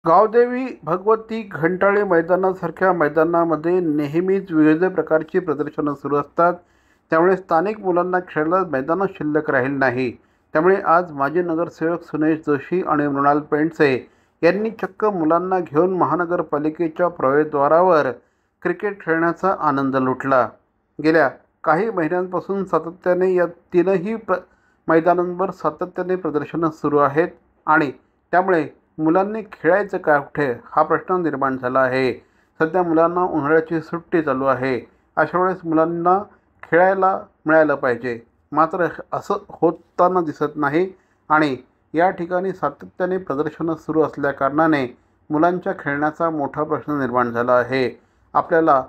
गावदेवी भगवती घंटाळे मैदानासारख्या मैदानामध्ये नेहमीच विविध प्रकारची प्रदर्शनं सुरू असतात. त्यामुळे स्थानिक मुलांना खेळायला मैदानं शिल्लक राहील नाही. त्यामुळे आज माजी नगरसेवक सुनेश जोशी आणि मृणाल पेंडसे यांनी चक्क मुलांना घेऊन महानगरपालिकेच्या प्रवेशद्वारावर क्रिकेट खेळण्याचा आनंद लुटला. गेल्या काही महिन्यांपासून सातत्याने या तीनही मैदानांवर सातत्याने प्रदर्शनं सुरू आहेत आणि त्यामुळे मुलांनी खेळायचं काय कुठे हा प्रश्न निर्माण झाला आहे. सध्या मुलांना उन्हाळ्याची सुट्टी चालू आहे. अशा वेळेस मुलांना खेळायला मिळालं पाहिजे, मात्र असं होताना दिसत नाही आणि या ठिकाणी सातत्याने प्रदर्शनं सुरू असल्याकारणाने मुलांच्या खेळण्याचा मोठा प्रश्न निर्माण झाला आहे. आपल्याला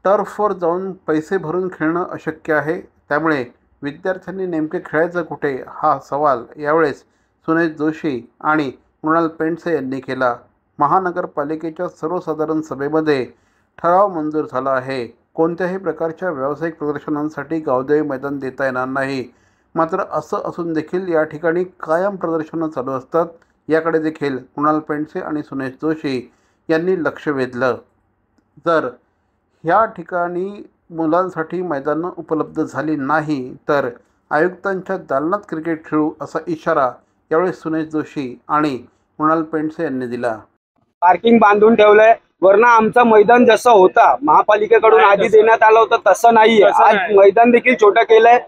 टर्फवर जाऊन पैसे भरून खेळणं अशक्य आहे. त्यामुळे विद्यार्थ्यांनी नेमके खेळायचं कुठे हा सवाल यावेळेस सुनेश जोशी आणि मृणाल पेंडसे यांनी केला. महानगरपालिकेच्या सर्वसाधारण सभेमध्ये ठराव मंजूर झाला आहे. कोणत्याही प्रकारच्या व्यावसायिक प्रदर्शनांसाठी गावदेवी मैदान देता येणार नाही. मात्र असं असून देखील या ठिकाणी कायम प्रदर्शनं चालू असतात. याकडे देखील मृणाल पेंडसे आणि सुनेश जोशी यांनी लक्ष वेधलं. जर ह्या ठिकाणी मुलांसाठी मैदानं उपलब्ध झाली नाही तर आयुक्तांच्या दालनात क्रिकेट खेळू असा इशारा यावेळी सुनेश जोशी आणि मृणाल पेंडसे यांनी दिला. पार्किंग बांधून ठेवलंय, वरना आमचं मैदान जसं होता महापालिकेकडून आधी देण्यात आलं होतं तसं नाहीये. आज मैदान देखील छोटं केलंय.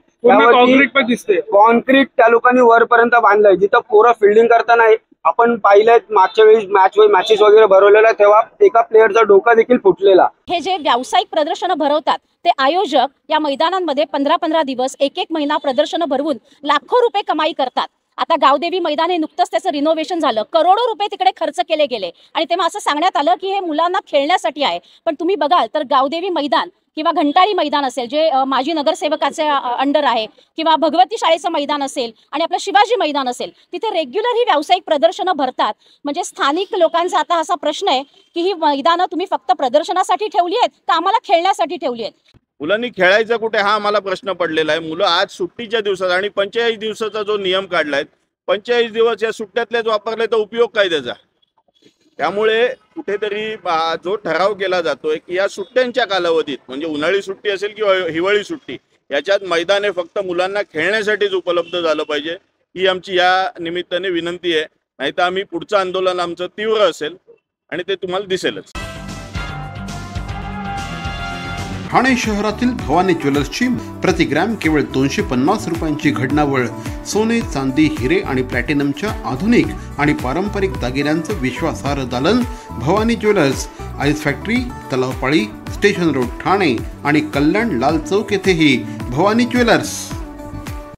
कॉन्क्रीट त्या लोकांनी वरपर्यंत बांधलंय. जिथं पोरं फिल्डिंग करताना आपण पाहिलंय मागच्या वेळी मॅचेस वगैरे भरवलेला तेव्हा एका प्लेअरचं डोकं देखील फुटलेला. हे जे व्यावसायिक प्रदर्शनं भरवतात ते आयोजक या मैदानांमध्ये 15-15 दिवस एक महिना प्रदर्शनं भरवून लाखो रुपये कमाई करतात. आता गावदेवी मैदान हे नुकतंच त्याचं रिनोव्हेशन झालं, करोडो रुपये तिकडे खर्च केले गेले आणि तेव्हा असं सांगण्यात आलं की हे मुलांना खेळण्यासाठी आहे. पण तुम्ही बघाल तर गावदेवी मैदान किंवा घंटाळी मैदान असेल जे माजी नगरसेवकाचे अंडर आहे, किंवा भगवती शाळेचं मैदान असेल आणि आपलं शिवाजी मैदान असेल, तिथे रेग्युलर ही व्यावसायिक प्रदर्शनं भरतात. म्हणजे स्थानिक लोकांचा आता असा प्रश्न आहे की ही मैदानं तुम्ही फक्त प्रदर्शनासाठी ठेवली आहेत का आम्हाला खेळण्यासाठी ठेवली आहेत. मुलांनी खेळायचं कुठे हा आम्हाला प्रश्न पडलेला आहे. मुलं आज सुट्टीच्या दिवसात आणि 45 दिवसाचा जो नियम काढलाय, 45 दिवस या सुट्ट्यातलेच वापरले तर उपयोग काय त्याचा. त्यामुळे कुठेतरी जो ठराव केला जातोय की या सुट्ट्यांच्या कालावधीत म्हणजे उन्हाळी सुट्टी असेल किंवा हिवाळी सुट्टी याच्यात मैदान हे फक्त मुलांना खेळण्यासाठीच उपलब्ध झालं पाहिजे, ही आमची या निमित्ताने विनंती आहे. नाहीतर आम्ही पुढचं आंदोलन आमचं तीव्र असेल आणि ते तुम्हाला दिसेलच. ठाणे शहरातील भवानी ज्वेलर्सची प्रति ग्रॅम केवळ 250 रुपयांची घडणावळ सोने, चांदी, हिरे आणि प्लॅटिनमच्या आधुनिक आणि पारंपरिक दागिन्यांचं विश्वासार्ह दालन Bhavani jewellers, ice factory, Talao Pali, station road, Thane आणि कल्याण लाल चौक येथेही भवानी ज्वेलर्स.